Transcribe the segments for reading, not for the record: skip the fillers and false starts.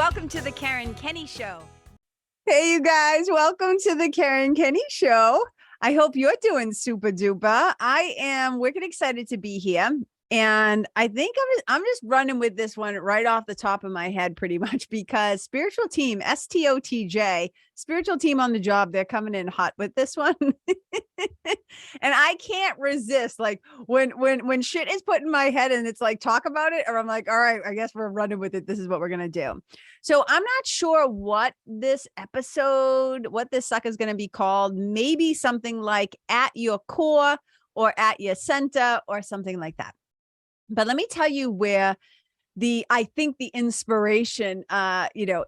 Welcome to the Karen Kenney Show. Hey, you guys, welcome to the Karen Kenney Show. I hope you're doing super duper. I am wicked excited to be here. And I think I'm just running with this one right off the top of my head pretty much because spiritual team, STOTJ, spiritual team on the job, they're coming in hot with this one. And I can't resist. Like when shit is put in my head and it's like, talk about it, or I'm like, all right, I guess we're running with it. This is what we're going to do. So I'm not sure what this sucker is going to be called. Maybe something like At Your Core or At Your Center or something like that. But let me tell you where I think the inspiration,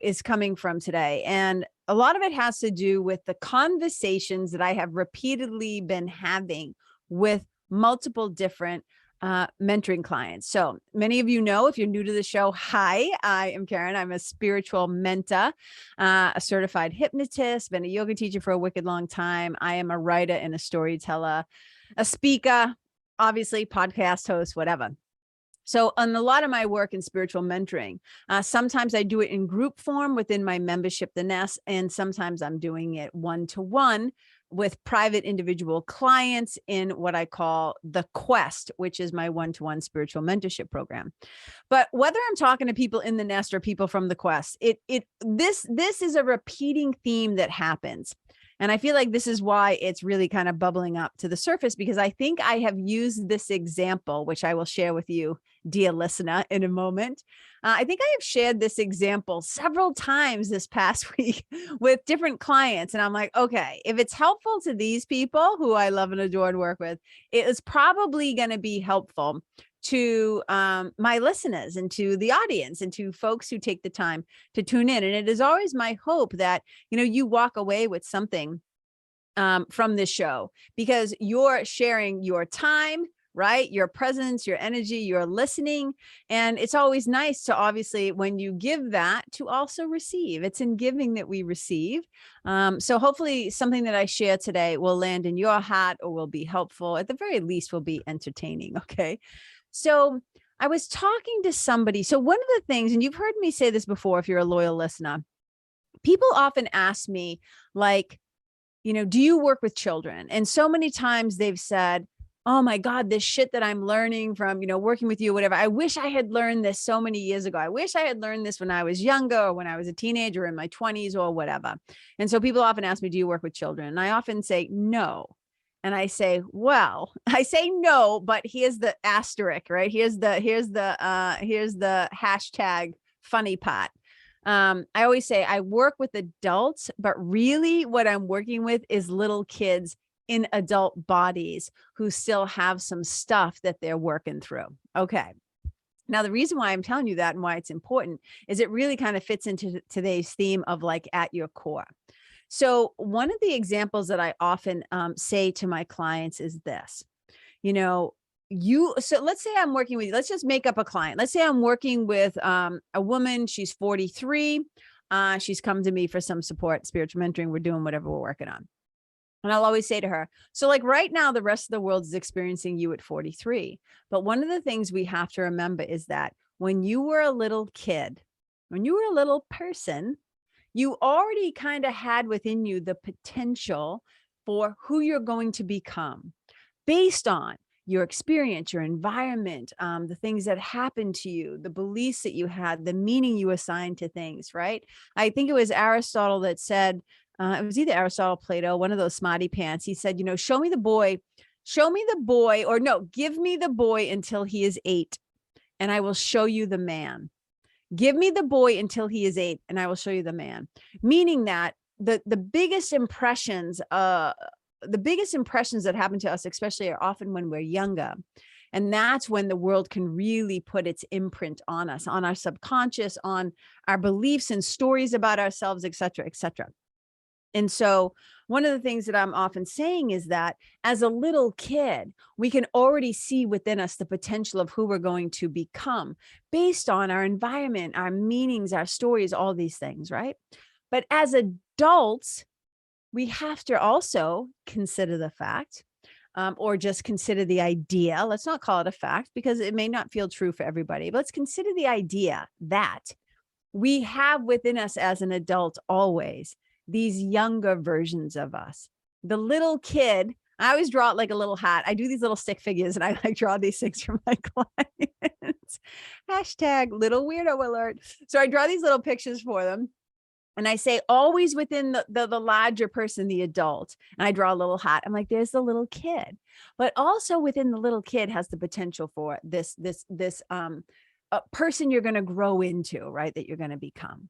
is coming from today. And a lot of it has to do with the conversations that I have repeatedly been having with multiple different mentoring clients. So many of you know, if you're new to the show, hi, I am Karen. I'm a spiritual mentor, a certified hypnotist, been a yoga teacher for a wicked long time. I am a writer and a storyteller, a speaker, obviously podcast host, whatever. So on a lot of my work in spiritual mentoring, sometimes I do it in group form within my membership, The Nest, and sometimes I'm doing it one-to-one with private individual clients in what I call the Quest, which is my one-to-one spiritual mentorship program. But whether I'm talking to people in the Nest or people from the Quest, this is a repeating theme that happens. And I feel like this is why it's really kind of bubbling up to the surface, because I think I have used this example, which I will share with you, dear listener, in a moment. I think I have shared this example several times this past week with different clients. And I'm like, okay, if it's helpful to these people who I love and adore and work with, it is probably going to be helpful to my listeners and to the audience and to folks who take the time to tune in. And it is always my hope that, you walk away with something from this show, because you're sharing your time, right? Your presence, your energy, your listening. And it's always nice to, obviously, when you give that, to also receive. It's in giving that we receive. So hopefully something that I share today will land in your heart or will be helpful. At the very least, will be entertaining. Okay. So I was talking to somebody. So one of the things, and you've heard me say this before, if you're a loyal listener, people often ask me, like, do you work with children? And so many times they've said, oh my God, this shit that I'm learning from, working with you, whatever. I wish I had learned this so many years ago. I wish I had learned this when I was younger or when I was a teenager or in my 20s or whatever. And so people often ask me, do you work with children? And I often say, no. And I say, well, I say no, but here's the asterisk, right? Here's the hashtag funny part. I always say I work with adults, but really what I'm working with is little kids in adult bodies who still have some stuff that they're working through. Okay. Now, the reason why I'm telling you that and why it's important is it really kind of fits into today's theme of like at your core. So one of the examples that I often say to my clients is this, so let's say I'm working with you. Let's just make up a client. Let's say I'm working with a woman. She's 43. She's come to me for some support, spiritual mentoring. We're doing whatever we're working on. And I'll always say to her, so like right now, the rest of the world is experiencing you at 43. But one of the things we have to remember is that when you were a little kid, when you were a little person, you already kind of had within you the potential for who you're going to become based on your experience, your environment, the things that happened to you, the beliefs that you had, the meaning you assigned to things, right? I think it was Aristotle that said, it was either Aristotle, Plato, one of those smarty pants. He said, show me the boy, or no, give me the boy until he is 8 and I will show you the man. Give me the boy until he is 8 and I will show you the man. Meaning that the biggest impressions that happen to us, especially, are often when we're younger. And that's when the world can really put its imprint on us, on our subconscious, on our beliefs and stories about ourselves, et cetera, et cetera. And so one of the things that I'm often saying is that as a little kid, we can already see within us the potential of who we're going to become based on our environment, our meanings, our stories, all these things, right? But as adults, we have to also consider the fact, or just consider the idea. Let's not call it a fact because it may not feel true for everybody, but let's consider the idea that we have within us as an adult always these younger versions of us. The little kid, I always draw it like a little hat. I do these little stick figures and I like draw these things for my clients. Hashtag little weirdo alert. So I draw these little pictures for them. And I say always within the larger person, the adult, and I draw a little hat. I'm like, there's the little kid, but also within the little kid has the potential for this person you're going to grow into, right? That you're going to become.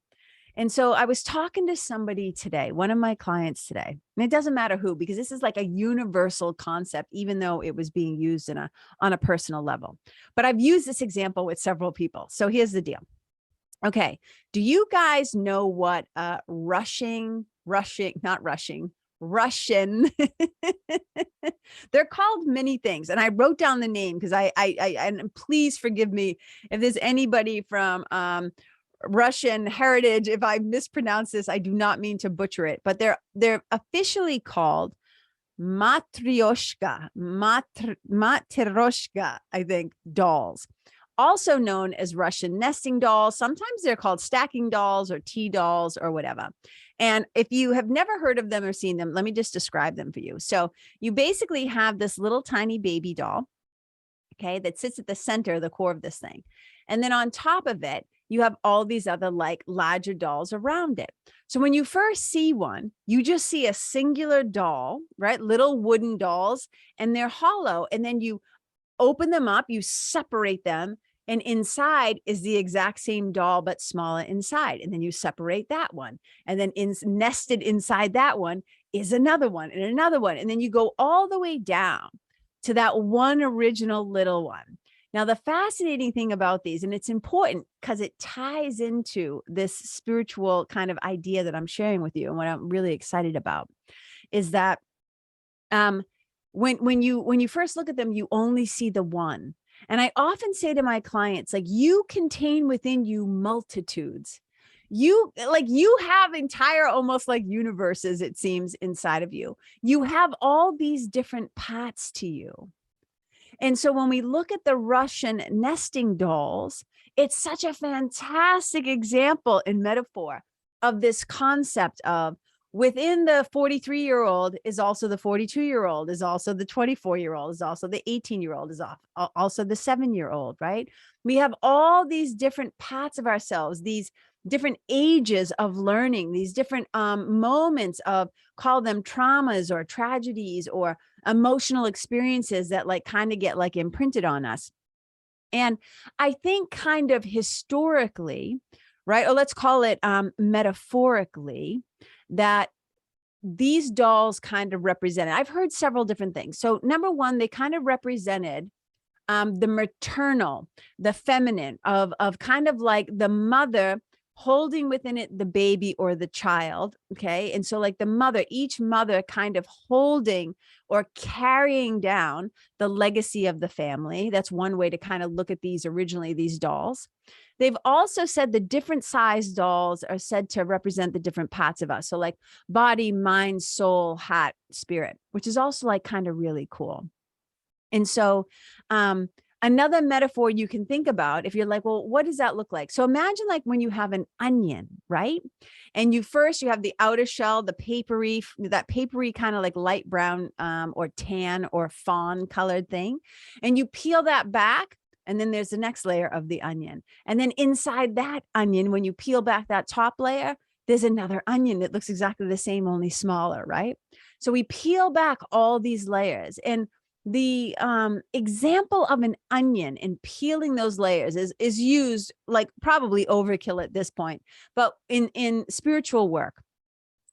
And so I was talking to somebody today, one of my clients today, and it doesn't matter who, because this is like a universal concept, even though it was being used on a personal level. But I've used this example with several people. So here's the deal. Okay. Do you guys know what Russian, they're called many things. And I wrote down the name because and please forgive me if there's anybody from Russian heritage. If I mispronounce this, I do not mean to butcher it, but they're officially called matryoshka, I think, dolls. Also known as Russian nesting dolls. Sometimes they're called stacking dolls or tea dolls or whatever. And if you have never heard of them or seen them, let me just describe them for you. So you basically have this little tiny baby doll, okay, that sits at the center, the core of this thing. And then on top of it, you have all these other like larger dolls around it. So when you first see one, you just see a singular doll, right? Little wooden dolls, and they're hollow. And then you open them up, you separate them, and inside is the exact same doll, but smaller inside. And then you separate that one. And then nested inside that one is another one and another one. And then you go all the way down to that one original little one. Now, the fascinating thing about these, and it's important because it ties into this spiritual kind of idea that I'm sharing with you and what I'm really excited about, is that when you first look at them, you only see the one. And I often say to my clients, like, you contain within you multitudes. You have entire, almost like universes, it seems, inside of you. You have all these different parts to you. And so when we look at the Russian nesting dolls, it's such a fantastic example and metaphor of this concept of within the 43-year-old is also the 42-year-old, is also the 24-year-old, is also the 18-year-old, is also the 7-year-old, right? We have all these different parts of ourselves, these different ages of learning, these different moments of, call them traumas or tragedies or emotional experiences that like kind of get like imprinted on us. And I think kind of historically, right, or let's call it metaphorically, that these dolls kind of represented, I've heard several different things. So number one, they kind of represented the maternal, the feminine of kind of like the mother holding within it the baby or the child. Okay. And so like the mother, each mother kind of holding or carrying down the legacy of the family. That's one way to kind of look at these originally, these dolls. They've also said the different size dolls are said to represent the different parts of us. So like body, mind, soul, heart, spirit, which is also like kind of really cool. And so another metaphor you can think about, if you're like, well, what does that look like? So imagine like when you have an onion, right? And you have the outer shell, that papery kind of like light brown or tan or fawn colored thing. And you peel that back. And then there's the next layer of the onion. And then inside that onion, when you peel back that top layer, there's another onion that looks exactly the same, only smaller, right? So we peel back all these layers. And the example of an onion and peeling those layers is used like probably overkill at this point, but in spiritual work,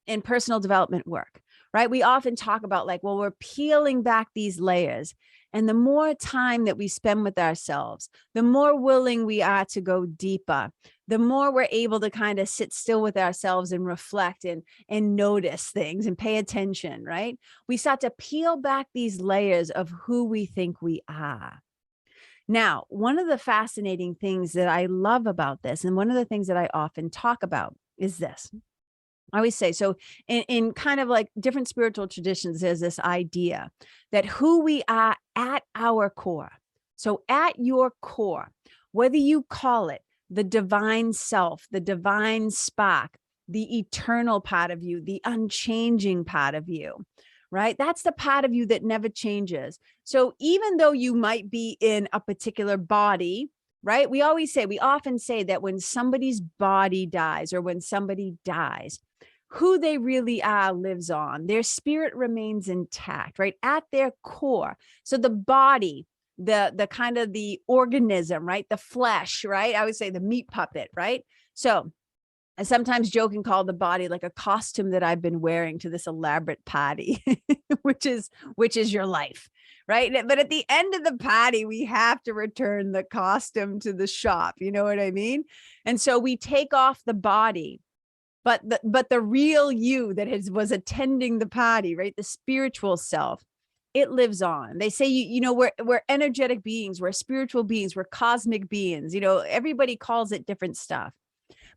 in personal development work, right? We often talk about like, well, we're peeling back these layers. And the more time that we spend with ourselves, the more willing we are to go deeper, the more we're able to kind of sit still with ourselves and reflect and notice things and pay attention, right? We start to peel back these layers of who we think we are. Now, one of the fascinating things that I love about this, and one of the things that I often talk about, is this. I always say, so in kind of like different spiritual traditions, there's this idea that who we are at our core. So at your core, whether you call it the divine self, the divine spark, the eternal part of you, the unchanging part of you, right? That's the part of you that never changes. So even though you might be in a particular body, right? We often say that when somebody's body dies or when somebody dies, who they really are lives on. Their spirit remains intact, right? At their core. So the body, the kind of the organism, right? The flesh, right? I would say the meat puppet, right? So I sometimes joke and call the body like a costume that I've been wearing to this elaborate party, which is your life, right? But at the end of the party, we have to return the costume to the shop. You know what I mean? And so we take off the body, but the real you that was attending the party, right? The spiritual self, it lives on. They say, we're energetic beings, we're spiritual beings, we're cosmic beings. Everybody calls it different stuff.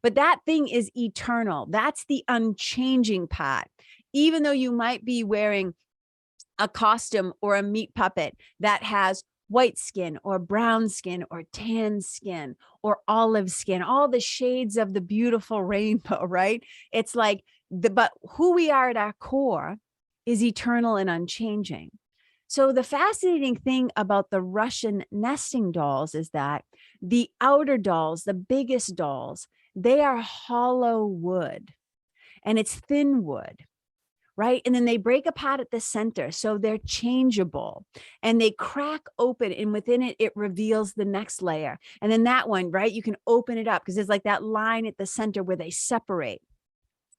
But that thing is eternal. That's the unchanging part. Even though you might be wearing a costume or a meat puppet that has white skin or brown skin or tan skin or olive skin, all the shades of the beautiful rainbow, right? It's like, but who we are at our core is eternal and unchanging. So the fascinating thing about the Russian nesting dolls is that the outer dolls, the biggest dolls, they are hollow wood and it's thin wood, right? And then they break apart at the center. So they're changeable and they crack open, and within it, it reveals the next layer. And then that one, right? You can open it up because there's like that line at the center where they separate.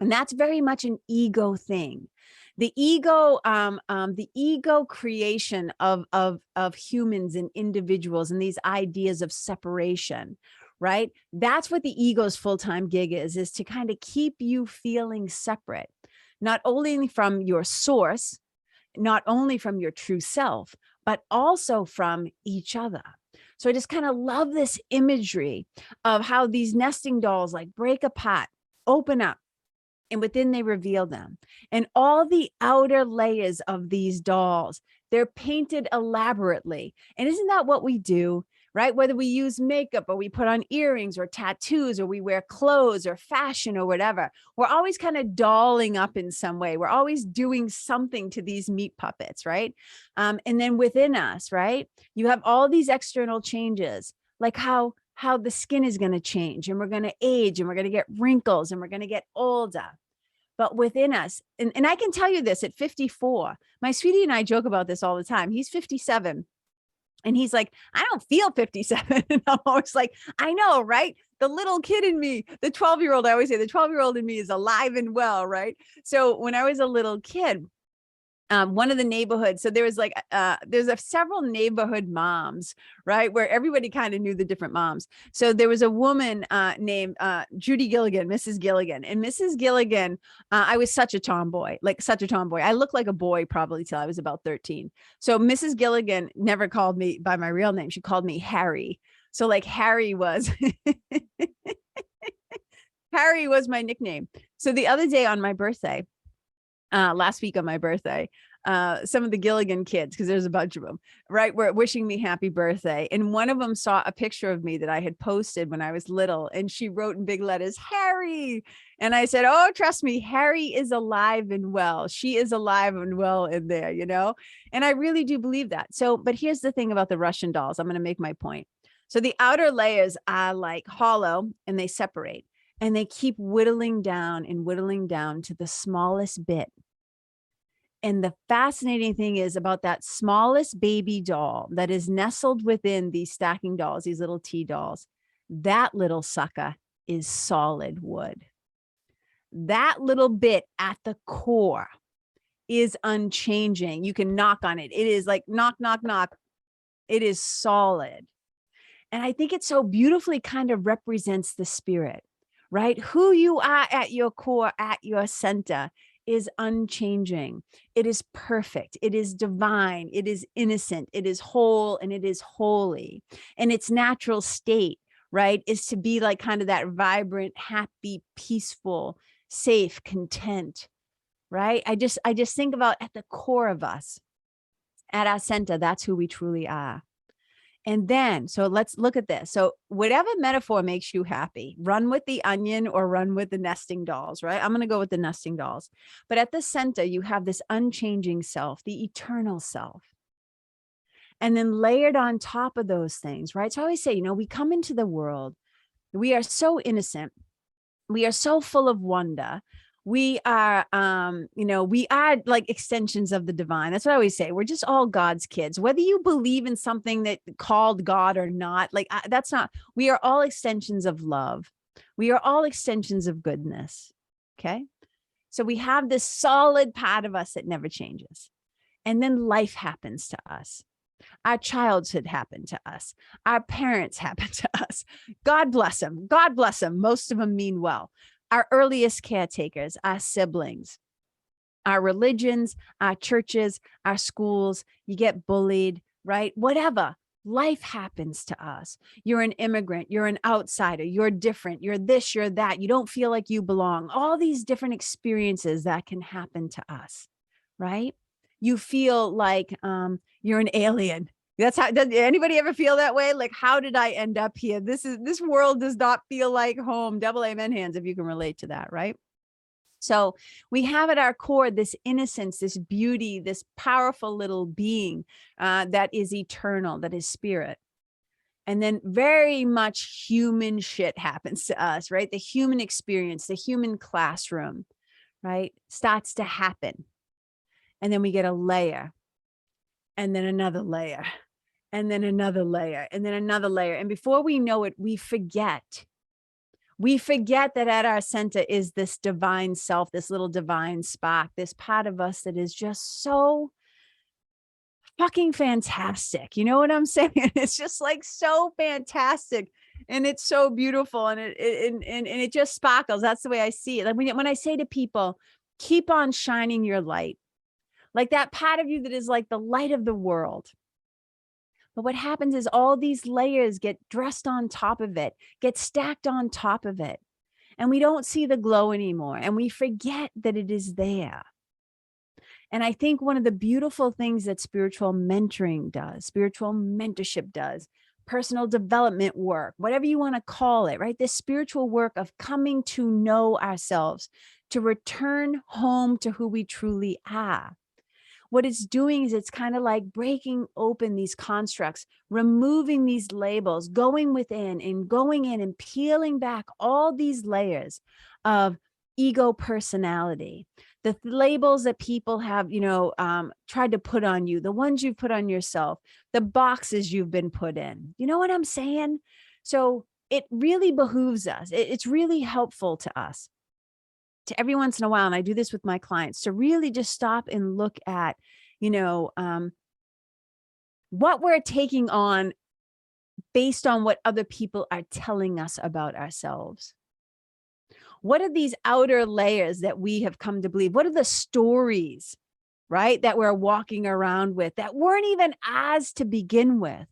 And that's very much an ego thing. The ego creation of humans and individuals and these ideas of separation, right? That's what the ego's full-time gig is to kind of keep you feeling separate, not only from your source, not only from your true self, but also from each other. So I just kind of love this imagery of how these nesting dolls like break apart, open up, and within they reveal them. And all the outer layers of these dolls, they're painted elaborately. And isn't that what we do, right? Whether we use makeup or we put on earrings or tattoos or we wear clothes or fashion or whatever, we're always kind of dolling up in some way. We're always doing something to these meat puppets, right? And then within us, right, you have all these external changes, like how the skin is going to change and we're going to age and we're going to get wrinkles and we're going to get older. But within us, and I can tell you this at 54, my sweetie and I joke about this all the time. He's 57. And he's like, I don't feel 57. And I'm always like, I know, right? The little kid in me, the 12-year-old, I always say the 12-year-old in me is alive and well, right? So when I was a little kid, one of the neighborhoods, so there was like, several neighborhood moms, right? Where everybody kind of knew the different moms. So there was a woman named Judy Gilligan, Mrs. Gilligan. And Mrs. Gilligan, I was such a tomboy, like such a tomboy. I looked like a boy probably till I was about 13. So Mrs. Gilligan never called me by my real name. She called me Harry. So like Harry was, Harry was my nickname. So the other day on my birthday, last week on my birthday, some of the Gilligan kids, because there's a bunch of them, right, were wishing me happy birthday. And one of them saw a picture of me that I had posted when I was little. And she wrote in big letters, Harry. And I said, oh, trust me, Harry is alive and well. She is alive and well in there, And I really do believe that. So, but here's the thing about the Russian dolls. I'm going to make my point. So the outer layers are like hollow and they separate. And they keep whittling down to the smallest bit. And the fascinating thing is about that smallest baby doll that is nestled within these stacking dolls, these little tea dolls, that little sucker is solid wood. That little bit at the core is unchanging. You can knock on it. It is like knock, knock, knock. It is solid. And I think it so beautifully kind of represents the spirit, right? Who you are at your core, at your center, is unchanging. It is perfect. It is divine. It is innocent. It is whole, and it is holy. And its natural state, right, is to be like kind of that vibrant, happy, peaceful, safe, content, right? I just think about at the core of us, at our center, that's who we truly are. And then, so let's look at this. So whatever metaphor makes you happy, run with the onion or run with the nesting dolls, right? I'm going to go with the nesting dolls. But at the center, you have this unchanging self, the eternal self. And then layered on top of those things, right? So I always say, we come into the world, we are so innocent. We are so full of wonder. We are, we are like extensions of the divine. That's what I always say. We're just all God's kids, whether you believe in something that called God or not. Like that's not, we are all extensions of love. We are all extensions of goodness. Okay. So we have this solid part of us that never changes. And then life happens to us. Our childhood happened to us. Our parents happened to us. God bless them. God bless them. Most of them mean well. Our earliest caretakers, our siblings, our religions, our churches, our schools. You get bullied, right? Whatever. Life happens to us. You're an immigrant. You're an outsider. You're different. You're this, you're that. You don't feel like you belong. All these different experiences that can happen to us, right? You feel like you're an alien. That's how, does anybody ever feel that way? Like, how did I end up here? This world does not feel like home. Double amen hands if you can relate to that, right? So we have at our core this innocence, this beauty, this powerful little being that is eternal, that is spirit. And then very much human shit happens to us, right? The human experience, the human classroom, right, starts to happen. And then we get a layer, and then another layer, and then another layer, and then another layer. And before we know it, we forget. We forget that at our center is this divine self, this little divine spark, this part of us that is just so fucking fantastic. You know what I'm saying? It's just like so fantastic. And it's so beautiful. And it just sparkles. That's the way I see it. Like when I say to people, keep on shining your light. Like that part of you that is like the light of the world. But what happens is all these layers get dressed on top of it, get stacked on top of it. And we don't see the glow anymore. And we forget that it is there. And I think one of the beautiful things that spiritual mentoring does, spiritual mentorship does, personal development work, whatever you want to call it, right? This spiritual work of coming to know ourselves, to return home to who we truly are. What it's doing is it's kind of like breaking open these constructs, removing these labels, going within and going in and peeling back all these layers of ego personality, the labels that people have, tried to put on you, the ones you've put on yourself, the boxes you've been put in. You know what I'm saying? So it really behooves us. It's really helpful to us, to every once in a while, and I do this with my clients, to really just stop and look at, what we're taking on based on what other people are telling us about ourselves. What are these outer layers that we have come to believe? What are the stories, right, that we're walking around with that weren't even ours to begin with?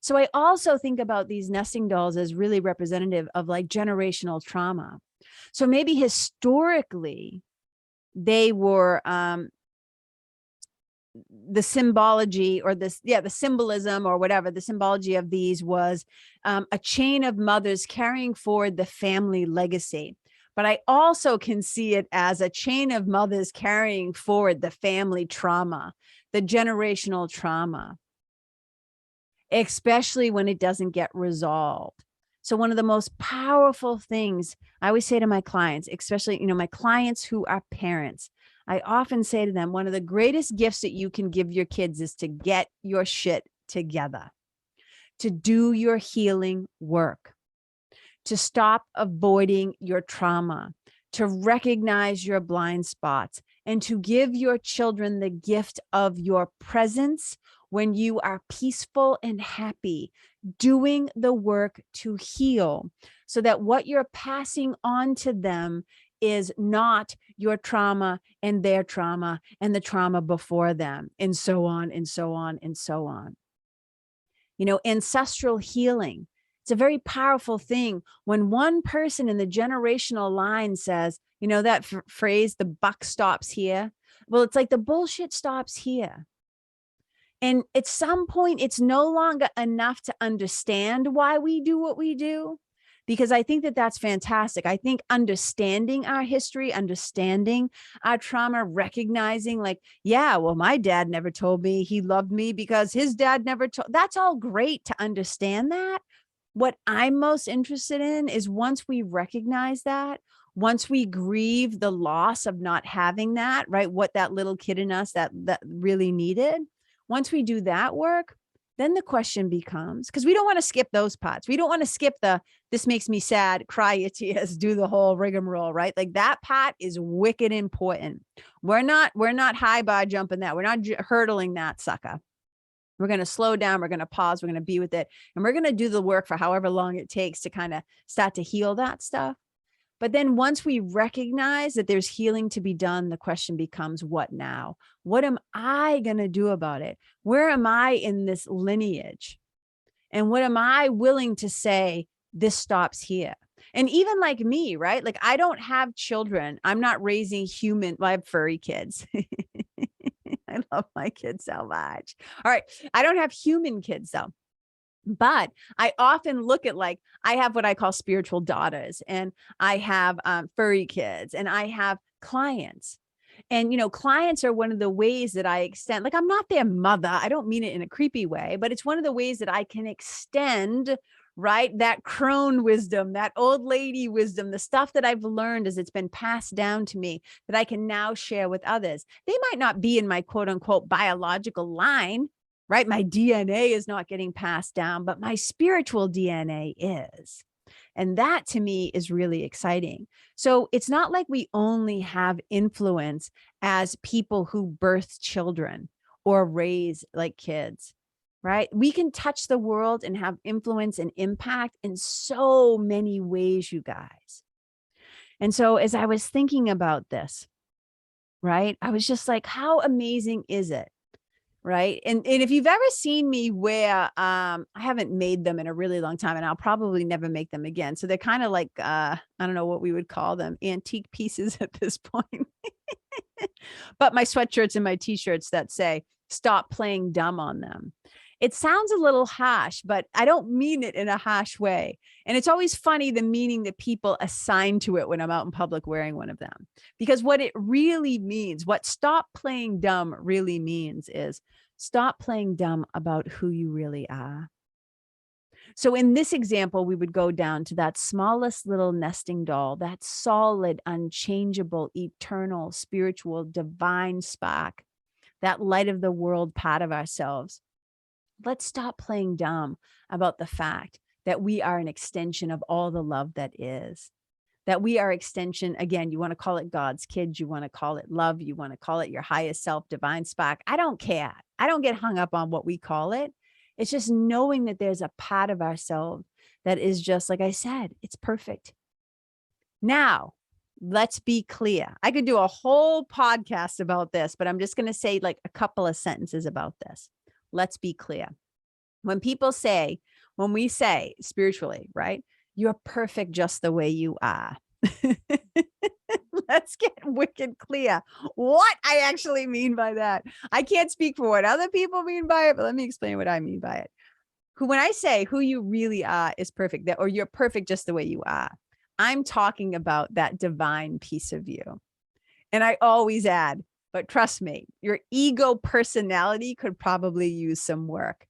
So I also think about these nesting dolls as really representative of like generational trauma. So maybe historically, they were the symbology or the symbolism or whatever, the symbology of these was a chain of mothers carrying forward the family legacy. But I also can see it as a chain of mothers carrying forward the family trauma, the generational trauma, especially when it doesn't get resolved. So one of the most powerful things I always say to my clients, especially, my clients who are parents, I often say to them, one of the greatest gifts that you can give your kids is to get your shit together, to do your healing work, to stop avoiding your trauma, to recognize your blind spots, and to give your children the gift of your presence when you are peaceful and happy, doing the work to heal, so that what you're passing on to them is not your trauma and their trauma and the trauma before them, and so on and so on and so on. Ancestral healing. It's a very powerful thing when one person in the generational line says, that phrase, the buck stops here. Well, it's like the bullshit stops here. And at some point, it's no longer enough to understand why we do what we do, because I think that that's fantastic. I think understanding our history, understanding our trauma, recognizing like, yeah, well, my dad never told me he loved me because his dad never told. That's all great to understand that. What I'm most interested in is once we recognize that, once we grieve the loss of not having that, right? What that little kid in us that really needed. Once we do that work, then the question becomes, because we don't want to skip those parts. We don't want to skip this makes me sad, cry your tears, do the whole rigmarole, right? Like that part is wicked important. We're not high bar jumping that. We're not hurdling that sucker. We're going to slow down. We're going to pause. We're going to be with it. And we're going to do the work for however long it takes to kind of start to heal that stuff. But then once we recognize that there's healing to be done, the question becomes, what now? What am I going to do about it? Where am I in this lineage? And what am I willing to say, this stops here? And even like me, right? Like I don't have children. I'm not raising well, I have furry kids. I love my kids so much. All right. I don't have human kids though. But I often look at like, I have what I call spiritual daughters, and I have furry kids, and I have clients. And, clients are one of the ways that I extend, like, I'm not their mother. I don't mean it in a creepy way, but it's one of the ways that I can extend, right? That crone wisdom, that old lady wisdom, the stuff that I've learned as it's been passed down to me that I can now share with others. They might not be in my quote unquote biological line, right? My DNA is not getting passed down, but my spiritual DNA is. And that to me is really exciting. So it's not like we only have influence as people who birth children or raise like kids, right? We can touch the world and have influence and impact in so many ways, you guys. And so as I was thinking about this, right, I was just like, how amazing is it? Right. And if you've ever seen me wear, I haven't made them in a really long time, and I'll probably never make them again. So they're kind of like, I don't know what we would call them, antique pieces at this point. But my sweatshirts and my t-shirts that say, stop playing dumb on them. It sounds a little harsh, but I don't mean it in a harsh way. And it's always funny, the meaning that people assign to it when I'm out in public wearing one of them. Because what it really means, what stop playing dumb really means is stop playing dumb about who you really are. So in this example, we would go down to that smallest little nesting doll, that solid, unchangeable, eternal, spiritual, divine spark, that light of the world part of ourselves. Let's stop playing dumb about the fact that we are an extension of all the love that is, that we are extension. Again, you want to call it God's kids, you want to call it love, you want to call it your highest self, divine spark. I don't care. I don't get hung up on what we call it. It's just knowing that there's a part of ourselves that is just, like I said, it's perfect. Now, let's be clear. I could do a whole podcast about this, but I'm just going to say like a couple of sentences about this. Let's be clear. When we say spiritually, right, you're perfect just the way you are. Let's get wicked clear what I actually mean by that. I can't speak for what other people mean by it, but let me explain what I mean by it. When I say who you really are is perfect, or you're perfect just the way you are, I'm talking about that divine piece of you. And I always add, but trust me, your ego personality could probably use some work.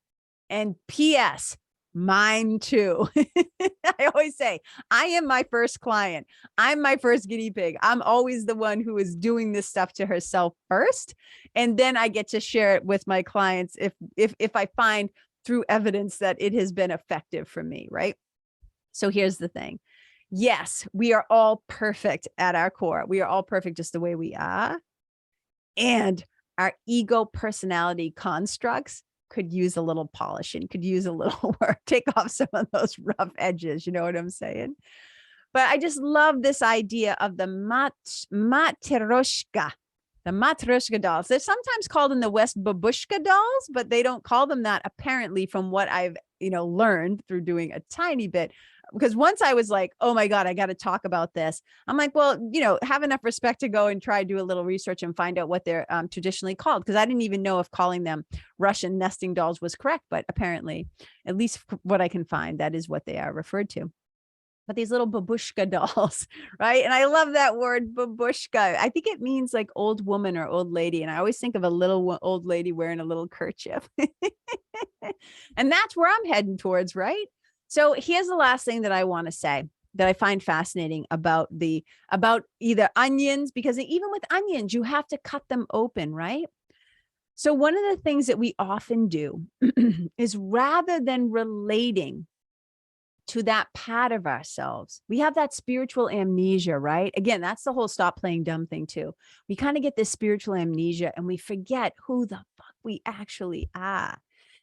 And P.S., mine too. I always say, I am my first client. I'm my first guinea pig. I'm always the one who is doing this stuff to herself first. And then I get to share it with my clients if I find through evidence that it has been effective for me, right? So here's the thing. Yes, we are all perfect at our core. We are all perfect just the way we are. And our ego personality constructs could use a little polishing, could use a little work, take off some of those rough edges. You know what I'm saying? But I just love this idea of the matryoshka, the matryoshka dolls. They're sometimes called in the West babushka dolls, but they don't call them that apparently, from what I've learned through doing a tiny bit because once I was like, oh my God, I got to talk about this. I'm like, well, have enough respect to go and try to do a little research and find out what they're traditionally called. Because I didn't even know if calling them Russian nesting dolls was correct, but apparently, at least what I can find, that is what they are referred to. But these little babushka dolls, right? And I love that word, babushka. I think it means like old woman or old lady. And I always think of a little old lady wearing a little kerchief. And that's where I'm heading towards, right? So here's the last thing that I want to say that I find fascinating about either onions, because even with onions, you have to cut them open, right? So one of the things that we often do is, rather than relating to that part of ourselves, we have that spiritual amnesia, right? Again, that's the whole stop playing dumb thing too. We kind of get this spiritual amnesia and we forget who the fuck we actually are.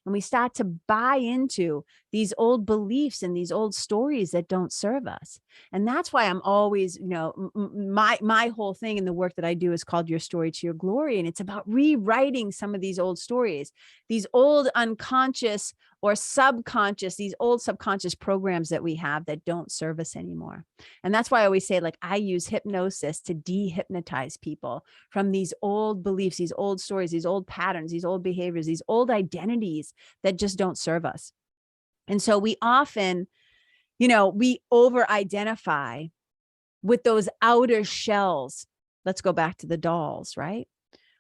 And we start to buy into these old beliefs and these old stories that don't serve us. And that's why I'm always, my whole thing in the work that I do is called Your Story to Your Glory. And it's about rewriting some of these old stories, these old unconscious or subconscious, these old subconscious programs that we have that don't serve us anymore. And that's why I always say, like, I use hypnosis to de-hypnotize people from these old beliefs, these old stories, these old patterns, these old behaviors, these old identities that just don't serve us. And so we often, we over-identify with those outer shells. Let's go back to the dolls, right?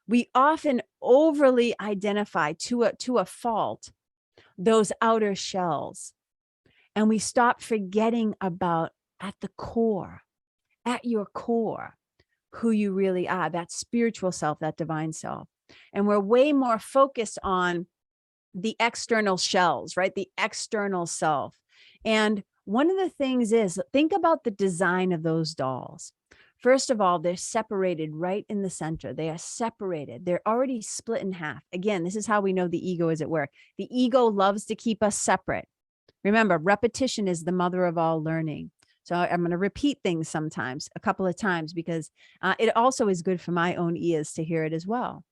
We often overly identify to a fault those outer shells. And we stop forgetting about at your core, who you really are, that spiritual self, that divine self. And we're way more focused on the external shells, right? The external self. And one of the things is, think about the design of those dolls. First of all, they're separated right in the center. They are separated. They're already split in half. Again, this is how we know the ego is at work. The ego loves to keep us separate. Remember, repetition is the mother of all learning. So I'm going to repeat things sometimes, a couple of times, because it also is good for my own ears to hear it as well.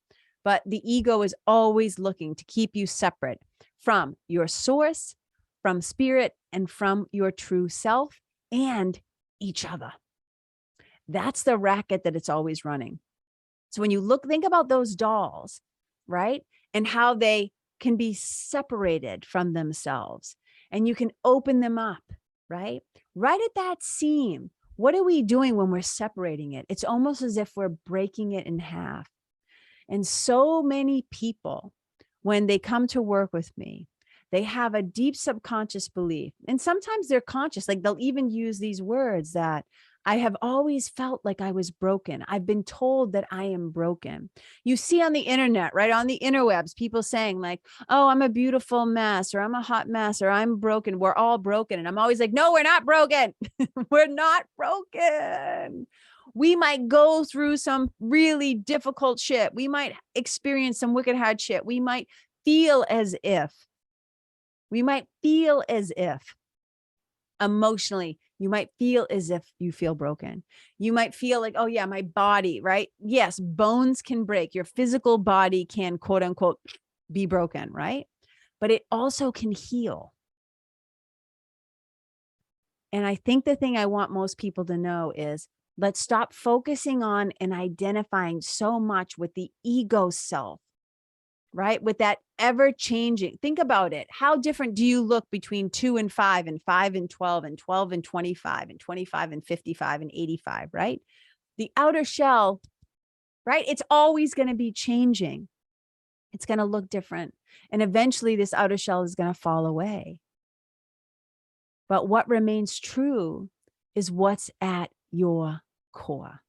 But the ego is always looking to keep you separate from your source, from spirit, and from your true self and each other. That's the racket that it's always running. So when you think about those dolls, right? And how they can be separated from themselves, and you can open them up, right? Right at that seam. What are we doing when we're separating it? It's almost as if we're breaking it in half. And so many people, when they come to work with me, they have a deep subconscious belief. And sometimes they're conscious, like they'll even use these words that, I have always felt like I was broken. I've been told that I am broken. You see on the internet, right? On the interwebs, people saying like, oh, I'm a beautiful mess, or I'm a hot mess, or I'm broken. We're all broken. And I'm always like, no, we're not broken. We're not broken. We might go through some really difficult shit. We might experience some wicked hard shit. We might feel as if emotionally, you might feel as if you feel broken. You might feel like, oh yeah, my body, right? Yes, bones can break. Your physical body can, quote unquote, be broken, right? But it also can heal. And I think the thing I want most people to know is, let's stop focusing on and identifying so much with the ego self, right? With that ever changing. Think about it. How different do you look between 2 and 5 and 5 and 12 and 12 and 25 and 25 and 55 and 85, right? The outer shell, right? It's always going to be changing. It's going to look different. And eventually this outer shell is going to fall away. But what remains true is what's at your core.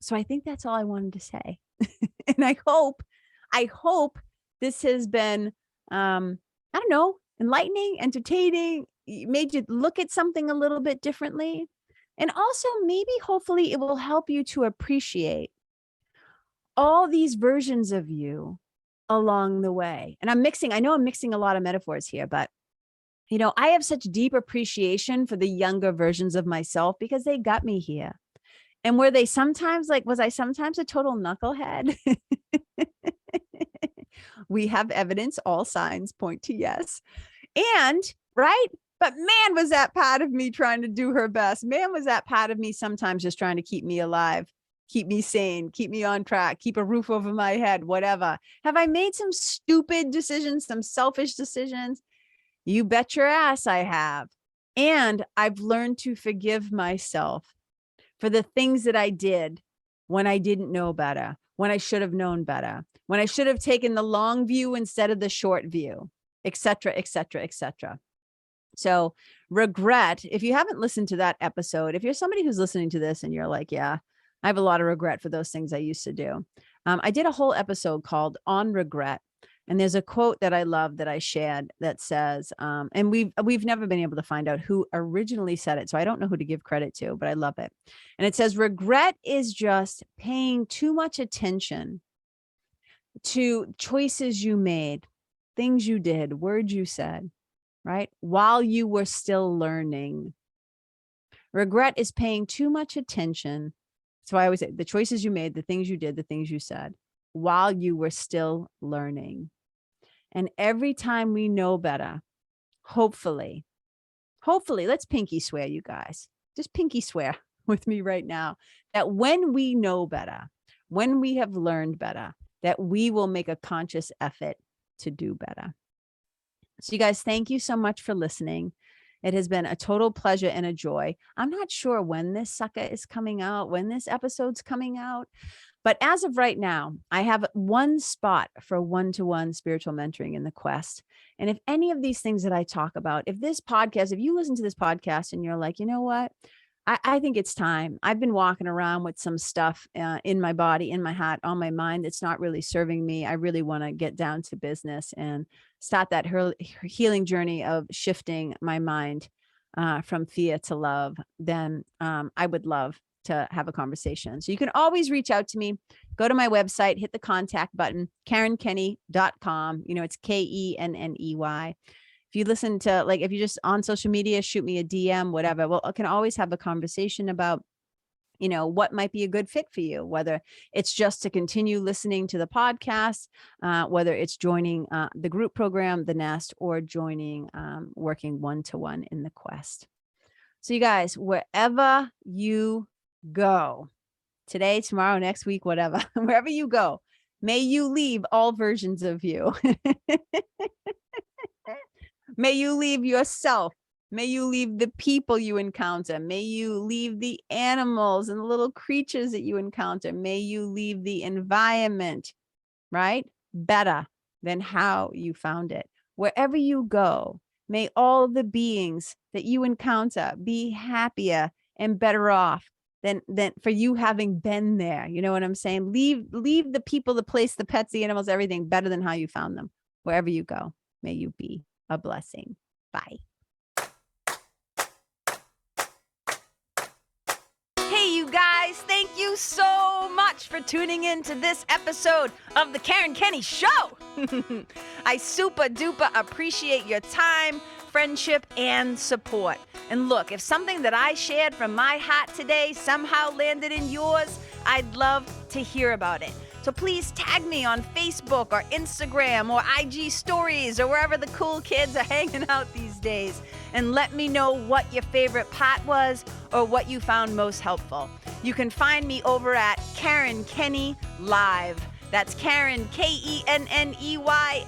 So I think that's all I wanted to say. And I hope this has been, I don't know, enlightening, entertaining, made you look at something a little bit differently. And also maybe hopefully it will help you to appreciate all these versions of you along the way. And I know I'm mixing a lot of metaphors here, but I have such deep appreciation for the younger versions of myself because they got me here. And were they sometimes was I sometimes a total knucklehead? We have evidence, all signs point to yes. And right. But man, was that part of me trying to do her best. Man, was that part of me sometimes just trying to keep me alive, keep me sane, keep me on track, keep a roof over my head, whatever. Have I made some stupid decisions, some selfish decisions? You bet your ass I have. And I've learned to forgive myself for the things that I did when I didn't know better, when I should have known better, when I should have taken the long view instead of the short view, et cetera, et cetera, et cetera. So regret, if you haven't listened to that episode, if you're somebody who's listening to this and you're like, yeah, I have a lot of regret for those things I used to do. I did a whole episode called On Regret. And there's a quote that I love that I shared that says, and we've never been able to find out who originally said it. So I don't know who to give credit to, but I love it. And it says, regret is just paying too much attention to choices you made, things you did, words you said, right? While you were still learning. Regret is paying too much attention. So I always say the choices you made, the things you did, the things you said, while you were still learning. And every time we know better, hopefully, let's pinky swear, you guys, just pinky swear with me right now, that when we know better, when we have learned better, that we will make a conscious effort to do better. So you guys, thank you so much for listening. It has been a total pleasure and a joy. I'm not sure when this sucker is coming out, when this episode's coming out. But as of right now, I have one spot for one-to-one spiritual mentoring in the Quest. And if any of these things that I talk about, if you listen to this podcast and you're like, you know what, I think it's time. I've been walking around with some stuff in my body, in my heart, on my mind that's not really serving me. I really want to get down to business and start that healing journey of shifting my mind from fear to love. Then I would love to have a conversation. So you can always reach out to me. Go to my website, hit the contact button, KarenKenney.com. It's KENNEY. If you listen to, if you're just on social media, shoot me a DM, whatever. Well, I can always have a conversation about, what might be a good fit for you, whether it's just to continue listening to the podcast, whether it's joining the group program, the Nest, or joining, working one-to-one in the Quest. So you guys, wherever you go, today, tomorrow, next week, whatever, wherever you go, may you leave all versions of you. May you leave yourself. May you leave the people you encounter. May you leave the animals and the little creatures that you encounter. May you leave the environment, right? Better than how you found it. Wherever you go, may all the beings that you encounter be happier and better off than for you having been there. You know what I'm saying? Leave the people, the place, the pets, the animals, everything better than how you found them. Wherever you go, may you be a blessing. Bye. Hey, you guys, thank you so much for tuning in to this episode of the Karen Kenney Show. I super duper appreciate your time, friendship, and support. And look, if something that I shared from my heart today somehow landed in yours, I'd love to hear about it. So please tag me on Facebook or Instagram or IG stories or wherever the cool kids are hanging out these days, and let me know what your favorite part was or what you found most helpful. You can find me over at Karen Kenney Live. That's Karen, KENNEYLIVE.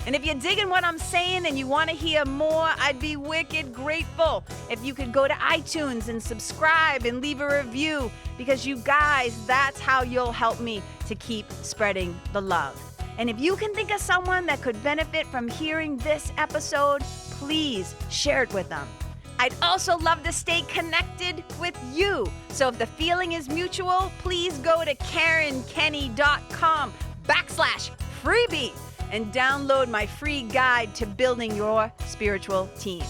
And if you're digging what I'm saying and you want to hear more, I'd be wicked grateful if you could go to iTunes and subscribe and leave a review, because you guys, that's how you'll help me to keep spreading the love. And if you can think of someone that could benefit from hearing this episode, please share it with them. I'd also love to stay connected with you. So if the feeling is mutual, please go to KarenKenney.com/freebie and download my free guide to building your spiritual team.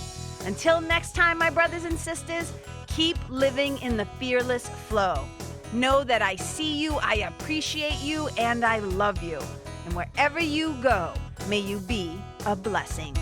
Until next time, my brothers and sisters, keep living in the fearless flow. Know that I see you, I appreciate you, and I love you. And wherever you go, may you be a blessing.